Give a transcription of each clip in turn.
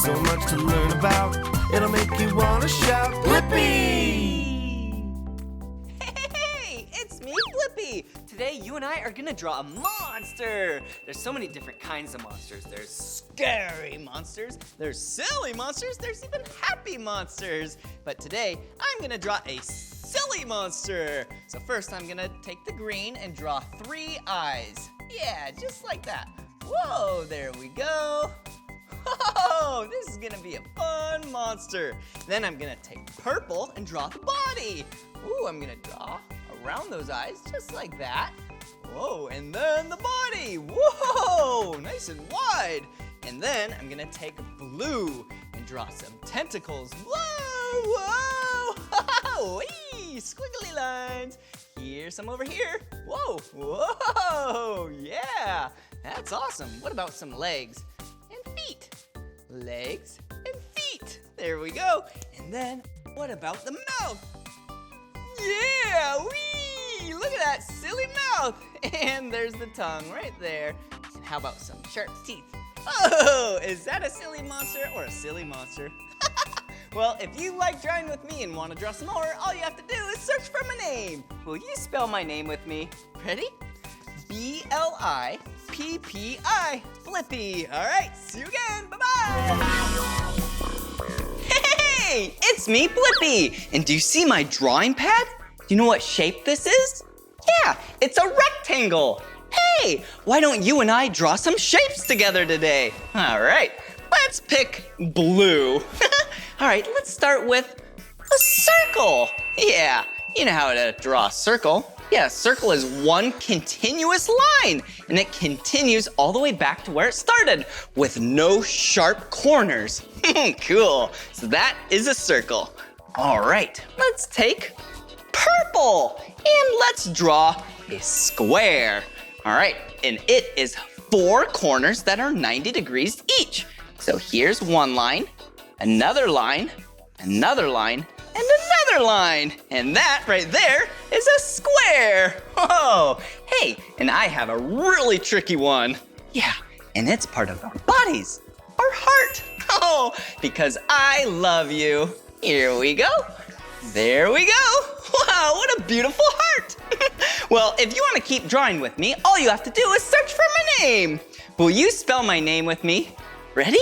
so much to learn about. It'll make you want to shout, Blippi! Hey, it's me, Blippi. Today, you and I are gonna draw a monster. There's so many different kinds of monsters. There's scary monsters, there's silly monsters, there's even happy monsters. But today, I'm gonna draw a silly monster. So first, I'm gonna take the green and draw 3 eyes. Yeah, just like that. Whoa, there we go. Oh, this is gonna be a fun monster. Then I'm gonna take purple and draw the body. Ooh, I'm gonna draw around those eyes, just like that. Whoa, and then the body. Whoa, nice and wide. And then I'm gonna take blue and draw some tentacles. Whoa, whoa, wee, squiggly lines. Here's some over here. Whoa, whoa, yeah, that's awesome. What about some legs and feet? Legs and feet. There we go. And then what about the mouth? Yeah, wee! Look at that silly mouth. And there's the tongue right there. And how about some sharp teeth? Oh, is that a silly monster or a silly monster? Well, if you like drawing with me and want to draw some more, all you have to do is search for my name. Will you spell my name with me? Ready? B-L-I-P-P-I. Blippi. All right, see you again. Bye-bye. Hey, it's me, Blippi. And do you see my drawing pad? Do you know what shape this is? Yeah, it's a rectangle. Hey, why don't you and I draw some shapes together today? All right, let's pick blue. All right, let's start with a circle. Yeah, you know how to draw a circle. Yeah, a circle is one continuous line, and it continues all the way back to where it started with no sharp corners. Cool, so that is a circle. All right, let's take purple, and let's draw a square. All right, and it is 4 corners that are 90 degrees each. So here's one line, another line, another line, and another line. And that right there is a square. Whoa, hey, and I have a really tricky one. Yeah, and it's part of our bodies, our heart. Oh, because I love you. Here we go. There we go. Wow, what a beautiful heart. Well, if you want to keep drawing with me, all you have to do is search for my name. Will you spell my name with me? Ready?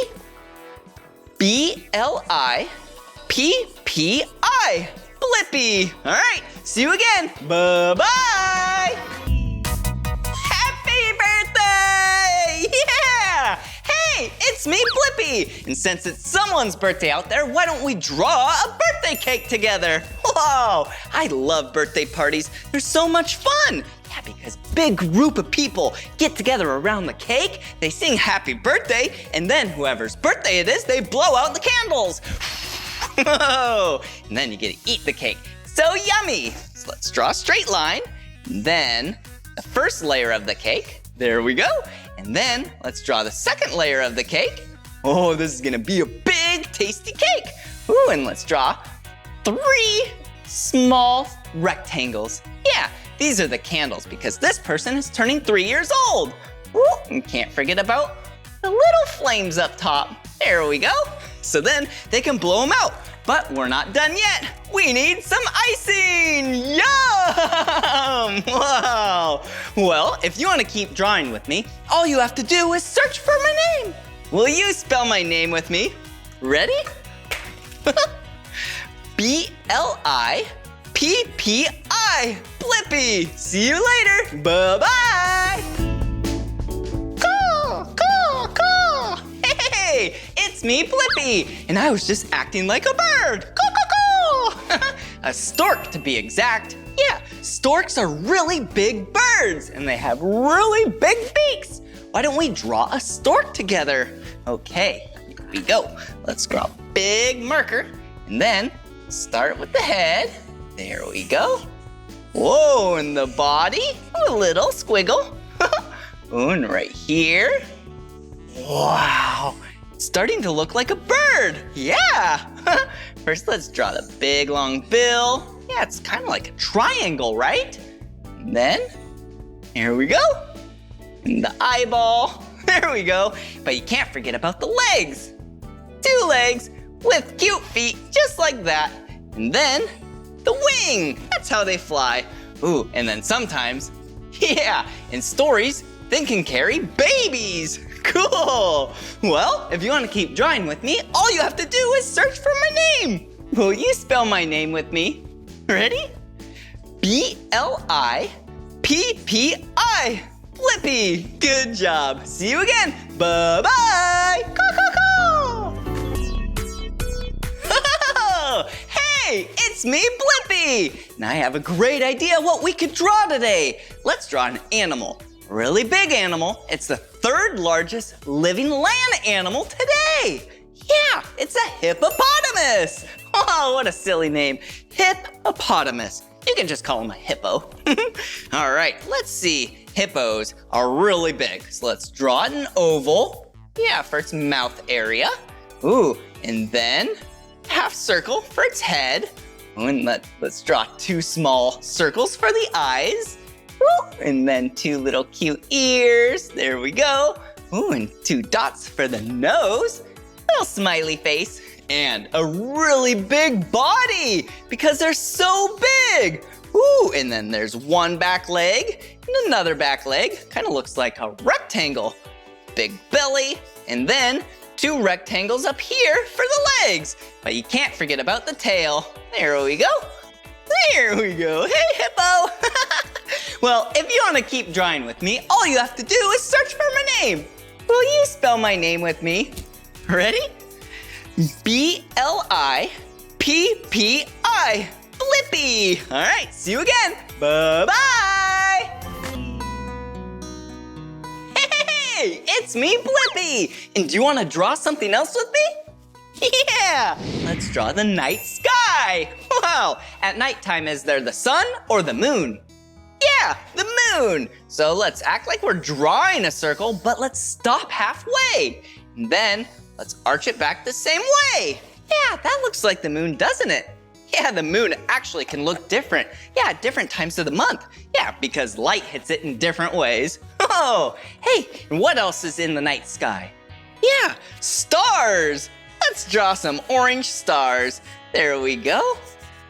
B-L-I-P-P-I. Blippi. All right, see you again. Bye-bye. Happy birthday! Yeah! Hey, it's me, Blippi. And since it's someone's birthday out there, why don't we draw a birthday cake together? Whoa, I love birthday parties. They're so much fun. Yeah, because big group of people get together around the cake, they sing happy birthday, and then whoever's birthday it is, they blow out the candles. Whoa, and then you get to eat the cake. So yummy. So let's draw a straight line. Then the first layer of the cake. There we go. And then let's draw the second layer of the cake. Oh, this is gonna be a big, tasty cake. Ooh, and let's draw 3 small rectangles. Yeah, these are the candles because this person is turning 3 years old. Ooh, and can't forget about the little flames up top. There we go. So then they can blow them out. But we're not done yet. We need some icing. Yum! Wow. Well, if you want to keep drawing with me, all you have to do is search for my name. Will you spell my name with me? Ready? B-L-I-P-P-I. Blippi. See you later. Bye-bye. Caw. Hey, it's me, Blippi, and I was just acting like a bird. Caw. A stork, to be exact. Yeah, storks are really big birds, and they have really big beaks. Why don't we draw a stork together? Okay, here we go. Let's draw a big marker, and then start with the head. There we go. Whoa, and the body, a little squiggle. And right here. Wow, it's starting to look like a bird. Yeah. First, let's draw the big long bill. Yeah, it's kind of like a triangle, right? And then, here we go. And the eyeball. There we go. But you can't forget about the legs. 2 legs with cute feet just like that. And then the wing, that's how they fly. Ooh, and then sometimes, yeah, in stories, they can carry babies. Cool. Well, if you want to keep drawing with me, all you have to do is search for my name. Will you spell my name with me? Ready? B-L-I-P-P-I. Blippi. Good job. See you again. Bye-bye. Caw-caw-caw. Hey, it's me, Blippi. And I have a great idea what we could draw today. Let's draw an animal. A really big animal. It's the third largest living land animal today. Yeah, it's a hippopotamus. Oh, what a silly name. Hippopotamus. You can just call him a hippo. All right, let's see. Hippos are really big. So let's draw an oval. Yeah, for its mouth area. Ooh, and then half circle for its head. Ooh, and let's draw 2 small circles for the eyes. Ooh, and then 2 little cute ears. There we go. Ooh, and 2 dots for the nose. Little smiley face. And a really big body because they're so big. Ooh, and then there's 1 back leg and another back leg. Kind of looks like a rectangle. Big belly, and then 2 rectangles up here for the legs. But you can't forget about the tail. There we go. There we go. Hey, hippo. Well, if you want to keep drawing with me, all you have to do is search for my name. Will you spell my name with me? Ready? B-L-I-P-P-I. Blippi. All right, see you again. Bye-bye. Hey, it's me, Blippi. And do you want to draw something else with me? Yeah, let's draw the night sky. Wow, at nighttime, is there the sun or the moon? Yeah, the moon. So let's act like we're drawing a circle, but let's stop halfway. And then let's arch it back the same way. Yeah, that looks like the moon, doesn't it? Yeah, the moon actually can look different. Yeah, at different times of the month. Yeah, because light hits it in different ways. Oh, hey, and what else is in the night sky? Yeah, stars. Let's draw some orange stars. There we go.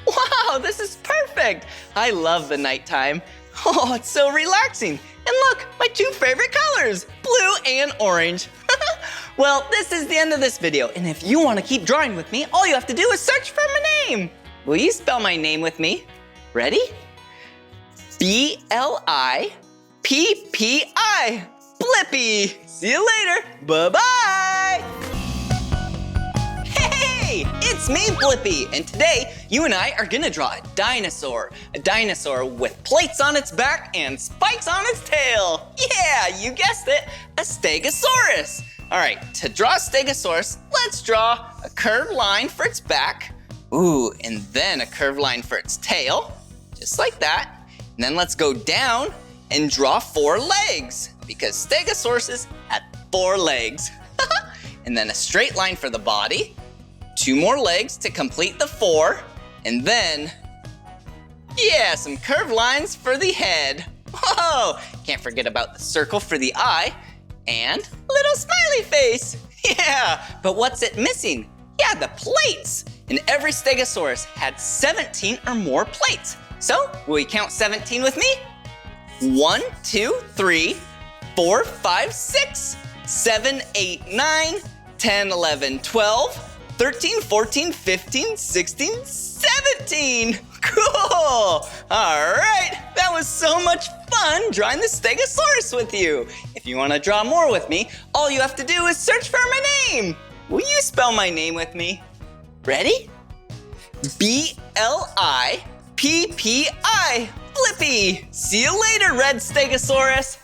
Wow, this is perfect. I love the nighttime. Oh, it's so relaxing. And look, my 2 favorite colors, blue and orange. Well, this is the end of this video. And if you want to keep drawing with me, all you have to do is search for my name. Will you spell my name with me? Ready? B-L-I-P-P-I. Blippi. See you later. Bye-bye. Hey, it's me, Blippi, and today you and I are gonna draw a dinosaur with plates on its back and spikes on its tail. Yeah, you guessed it, a Stegosaurus. All right, to draw a Stegosaurus, let's draw a curved line for its back. Ooh, and then a curved line for its tail, just like that. And then let's go down and draw 4 legs, because Stegosauruses had 4 legs. And then a straight line for the body, 2 more legs to complete the 4, and then, yeah, some curved lines for the head. Whoa, can't forget about the circle for the eye, and a little smiley face. Yeah, but what's it missing? Yeah, the plates. And every Stegosaurus had 17 or more plates. So, will you count 17 with me? 1, 2, 3, 4, 5, 6, 7, 8, 9, 10, 11, 12, 13, 14, 15, 16, 17. Cool. All right, that was so much fun drawing the Stegosaurus with you. If you want to draw more with me, all you have to do is search for my name. Will you spell my name with me? Ready? B-L-I-P-P-I. Blippi. See you later, Red Stegosaurus.